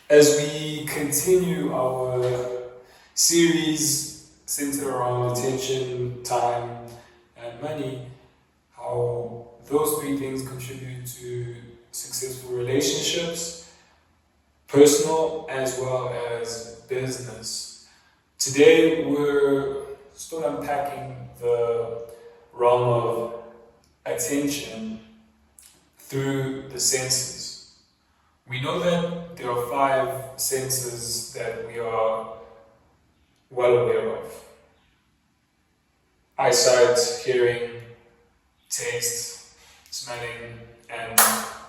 As we continue our series centered around attention, time, and money, how those three things contribute to successful relationships, personal as well as business. Today we're still unpacking the realm of attention through the senses. We know that there are 5 senses that we are well aware of: eyesight, hearing, taste, smelling, and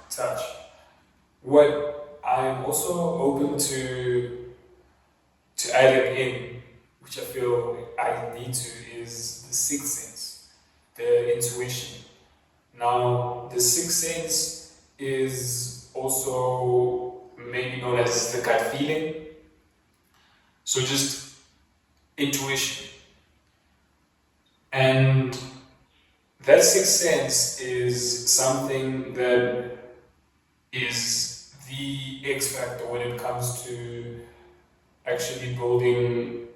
touch. What I'm also open to adding in, which I feel I need to, is the sixth sense, the intuition. Now, the sixth sense is also maybe known as the gut feeling. So just intuition. And that sixth sense is something that is the X factor when it comes to actually building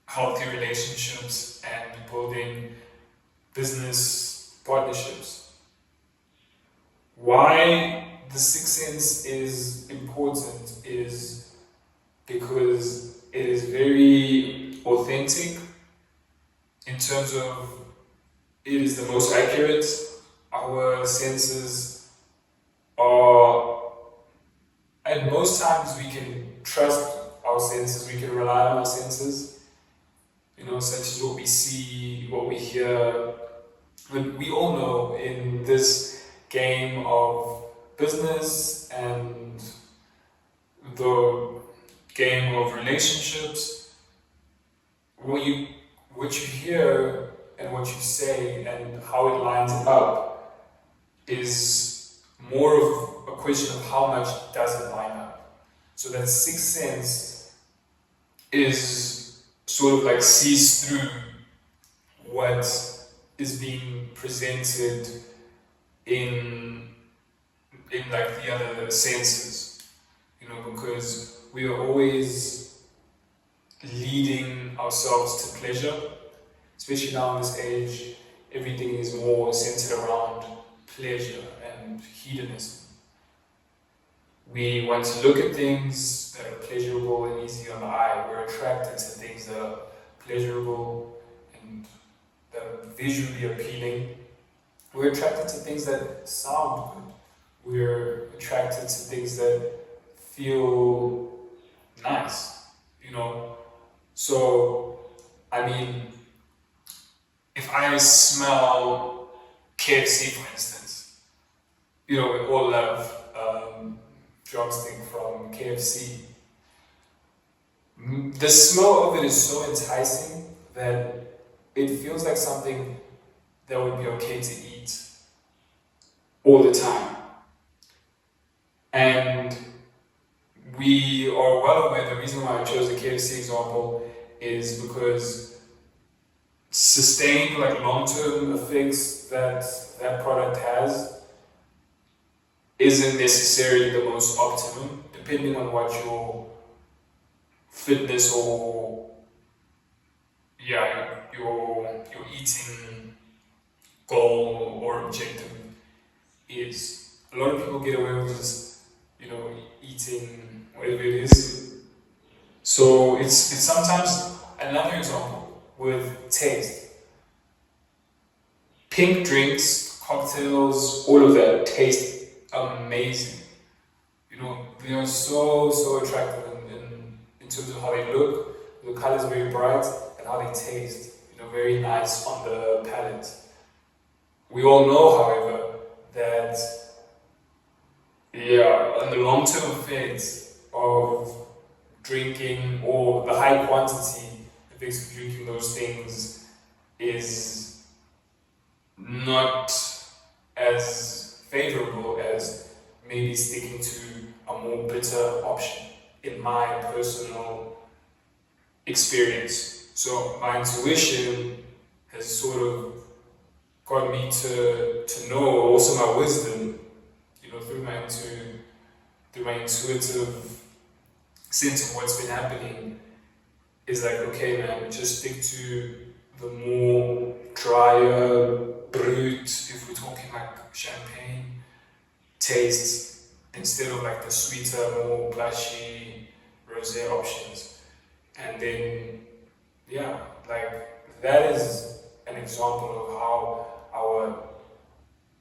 healthy relationships and building business partnerships. Why the sixth sense is important is because it is very authentic in terms of it is the most accurate. Our senses are, and most times we can trust our senses, we can rely on our senses, such as what we see, what we hear. But we all know in this game of business and the game of relationships, what you hear and what you say and how it lines up is more of a question of how much does it line up. So that sixth sense is sort of like sees through what is being presented in like the other senses, because we are always leading ourselves to pleasure, especially now in this age. Everything is more centered around pleasure and hedonism. We want to look at things that are pleasurable and easy on the eye. We're attracted to things that are pleasurable and that are visually appealing. We're attracted to things that sound good. We're attracted to things that feel nice, So, if I smell KFC, for instance, we all love drumstick from KFC. The smell of it is so enticing that it feels like something that would be okay to eat all the time. And we are well aware, the reason why I chose the KFC example is because sustained long-term effects that product has isn't necessarily the most optimum, depending on what your fitness or your eating goal or objective is. A lot of people get away with just eating whatever it is. So it's sometimes another example with taste. Pink drinks, cocktails, all of that taste amazing. They are so attractive in terms of how they look. The color is very bright and how they taste. Very nice on the palate. We all know, however, that and the long-term effects of drinking, or the high quantity effects of drinking those things, is not as favorable as maybe sticking to a more bitter option, in my personal experience. So my intuition has sort of got me to know, also my wisdom, through my intuitive sense of what's been happening is like, okay, man, just stick to the more drier, brut, if we're talking like champagne tastes, instead of like the sweeter, more blushy rosé options. And then, yeah, like that is an example of how our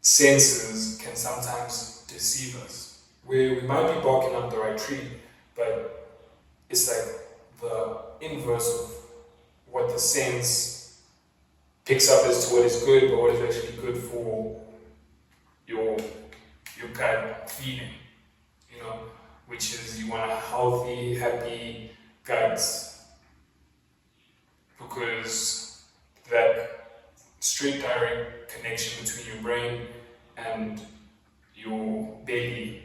senses can sometimes deceive us, where we might be barking up the right tree, but it's like the inverse of what the sense picks up as to what is good, but what is actually good for your gut feeling, you know, which is you want a healthy, happy gut, because that straight direct connection between your brain and your belly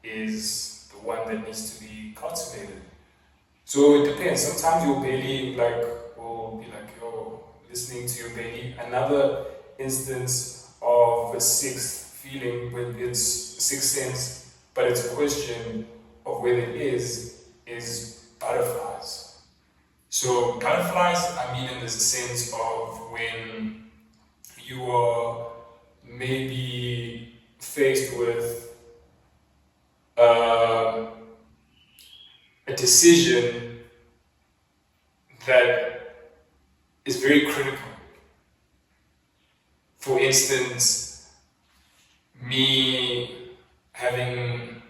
is the one that needs to be cultivated. So it depends. Sometimes your belly will be like, yo, listening to your belly. Another instance of a sixth feeling, when it's sixth sense, but it's a question of whether it is butterflies. So butterflies, I mean in the sense of when you are maybe faced with a decision that is very critical. For instance, me having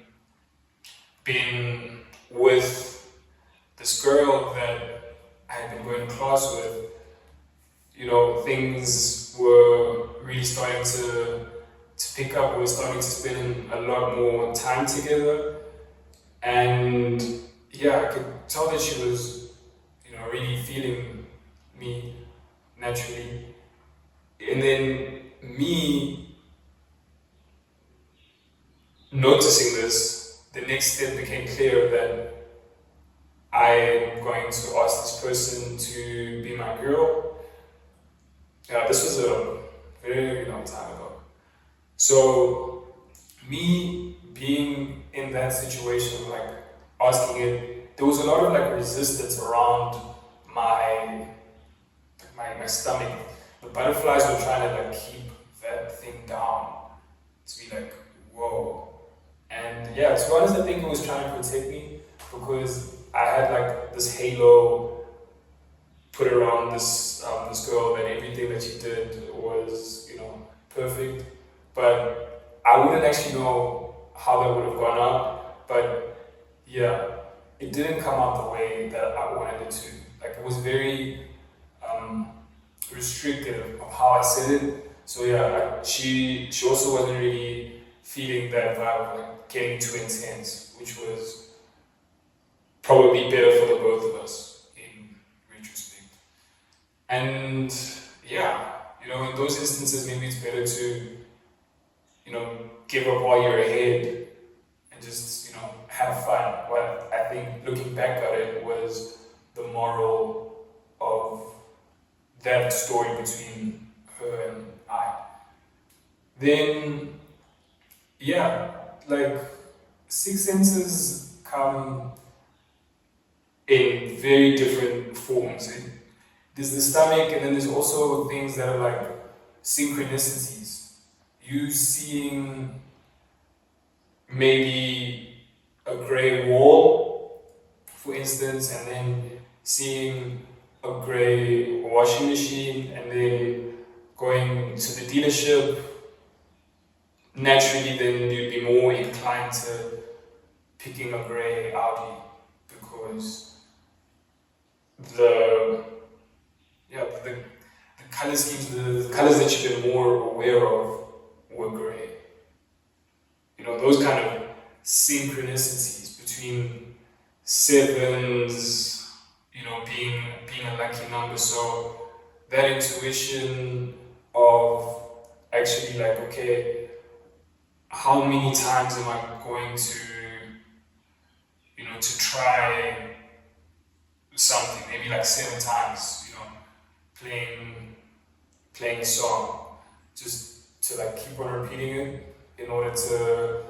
been with this girl that I had been going to class with, you know, things were really starting to pick up. We were starting to spend a lot more time together, and yeah, I could tell that she was, you know, really feeling me naturally. And then me noticing this, the next step became clear that I'm going to ask this person to be my girl. Yeah, this was a very long time ago. So me being in that situation, like asking it, there was a lot of like resistance around my stomach. The butterflies were trying to like keep that thing down, to be like, whoa. And yeah, to be honest, I think it was trying to protect me, because I had like this halo put around this girl, that everything that she did was, you know, perfect. But I wouldn't actually know how that would have gone out. But yeah, it didn't come out the way that I wanted it to. Like, it was very restrictive of how I said it. So yeah, like she also wasn't really feeling that vibe of like getting too intense, which was probably better for the both of us in retrospect. And yeah, you know, in those instances, maybe it's better to, you know, give up while you're ahead and just, you know, have fun. What I think, looking back at it, was the moral of that story between her and I. Then, yeah, like, six senses come in very different forms. There's the stomach, and then there's also things that are like synchronicities. You seeing maybe a grey wall, for instance, and then seeing a grey washing machine, and then going to the dealership, naturally then you'd be more inclined to picking a grey Audi, because the color schemes, the colors that you've been more aware of were grey. You know, those kind of synchronicities between sevens, you know, being a lucky number. So that intuition of actually like, okay, how many times am I going to, you know, to try something, maybe like 7 times, you know, playing a song, just to like keep on repeating it in order to,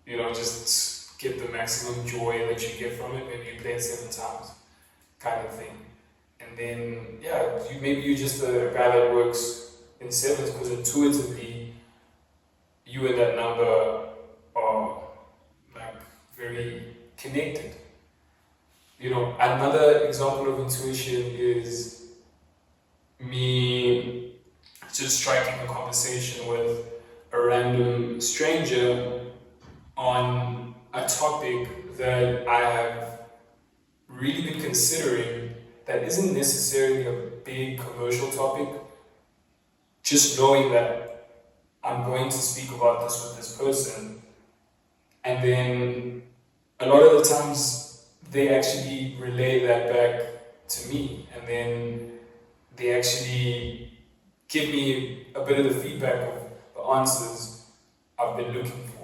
you know, just get the maximum joy that you get from it, maybe you play it 7 times, kind of thing. And then, yeah, maybe you're just a guy that works in sevens because intuitively you and that number are like very connected. Another example of intuition is me just striking a conversation with a random stranger on a topic that I have really been considering that isn't necessarily a big commercial topic. Just knowing that I'm going to speak about this with this person, and then a lot of the times they actually relay that back to me, and then they actually give me a bit of the feedback of the answers I've been looking for.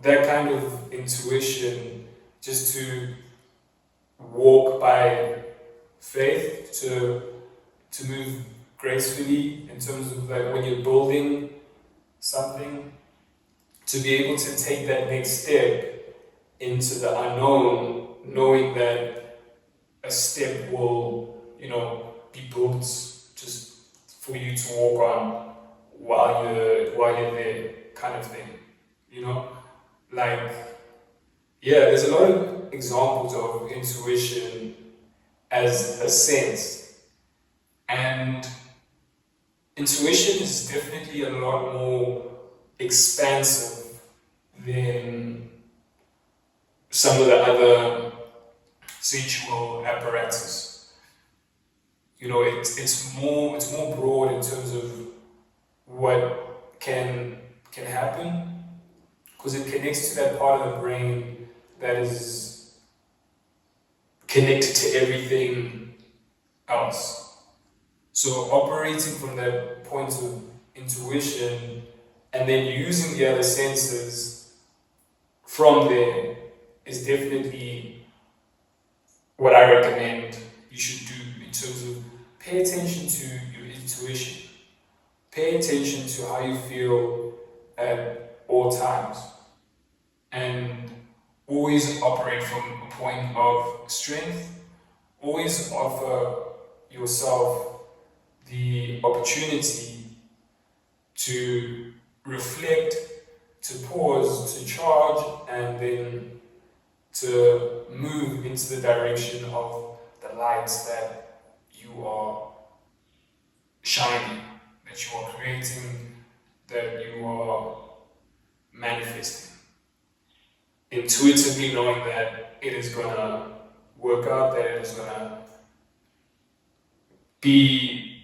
That kind of intuition, just to walk by faith, to move gracefully in terms of like when you're building something, to be able to take that next step into the unknown, knowing that a step will, be built just for you to walk on while you're there, kind of thing. There's a lot of examples of intuition as a sense, and intuition is definitely a lot more expansive than some of the other sensual apparatus. It's more broad in terms of what can happen, because it connects to that part of the brain that is connected to everything else. So operating from that point of intuition and then using the other senses from there is definitely what I recommend you should do in terms of pay attention to your intuition. Pay attention to how you feel at all times. And always operate from a point of strength. Always offer yourself the opportunity to reflect, to pause, to charge, and then to move into the direction of the lights that you are shining, that you are creating, that you are manifesting. Intuitively knowing that it is going to work out, that it is going to be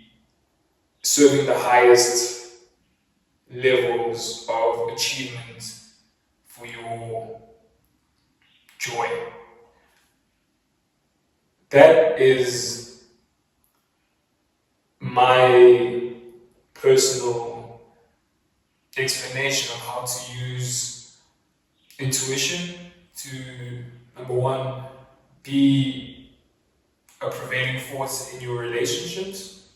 serving the highest levels of achievement for your joy. That is my personal explanation of how to use intuition to, number one, be a prevailing force in your relationships,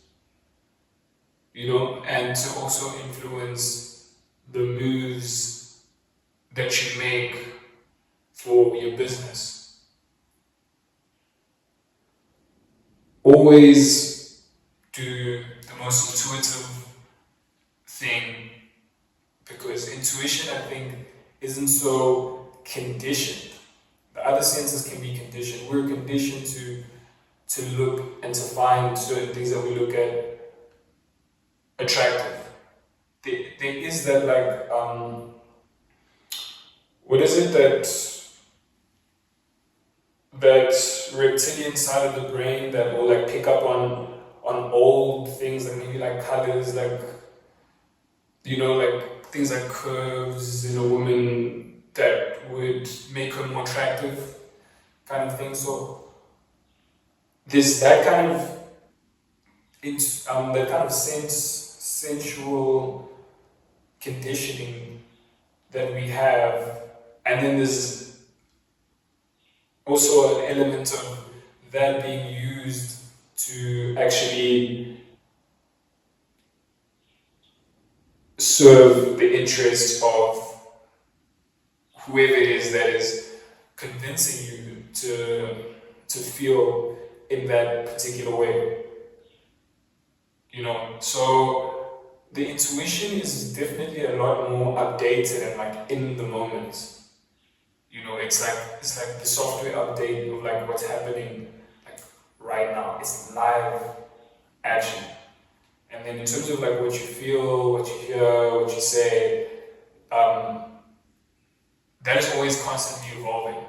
and to also influence the moves that you make for your business. Always do the most intuitive thing, because intuition, I think, isn't so conditioned. The other senses can be conditioned. We're conditioned to look and to find certain things that we look at attractive. There is that what is it that reptilian side of the brain that will pick up on old things, like maybe colors, things like curves in a woman that would make her more attractive, kind of thing. So there's that kind of sensual conditioning that we have, and then there's also an element of that being used to actually serve the interest of whoever it is that is convincing you to feel in that particular way. So the intuition is definitely a lot more updated and like in the moment. It's like the software update of like what's happening like right now. It's live action. And then in terms of like what you feel, what you hear, what you say, that is always constantly evolving.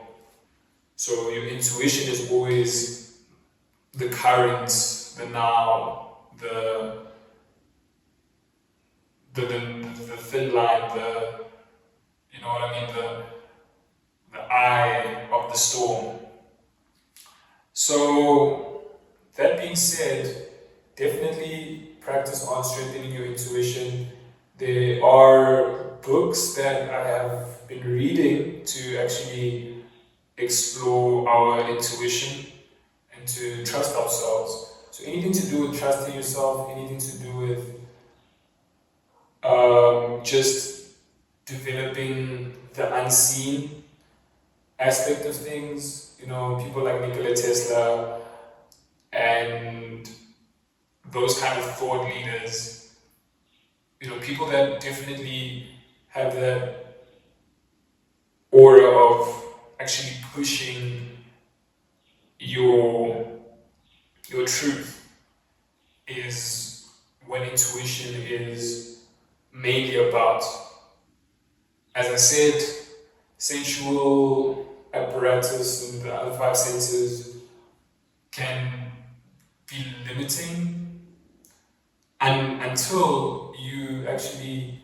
So your intuition is always the current, the now, the thin line, you know what I mean, the eye of the storm. So that being said, definitely practice on strengthening your intuition. There are books that I have been reading to actually explore our intuition and to trust ourselves. So anything to do with trusting yourself, anything to do with just developing the unseen aspect of things. People like Nikola Tesla and those kind of thought leaders, people that definitely have that aura of actually pushing your truth, is when intuition is mainly about, as I said, sensual apparatus and the other five senses can be limiting, and until you actually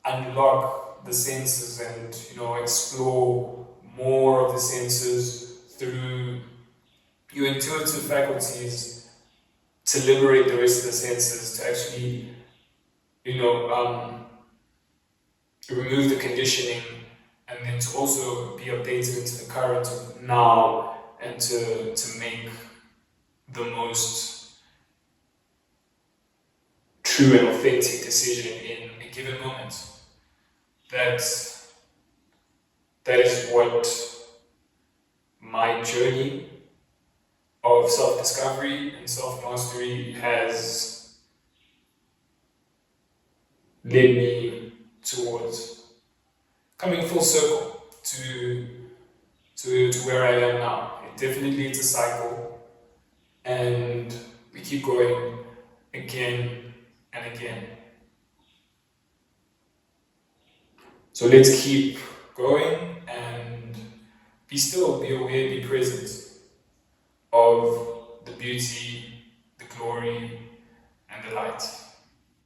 unlock the senses and explore more of the senses through your intuitive faculties, to liberate the rest of the senses, to actually remove the conditioning, and then to also be updated into the current of now, and to make the most true and authentic decision in a given moment. That is what my journey of self-discovery and self-mastery has led me towards, coming full circle to where I am now. Definitely it's a cycle, and we keep going again and again. So let's keep going and be still, be aware, be present of the beauty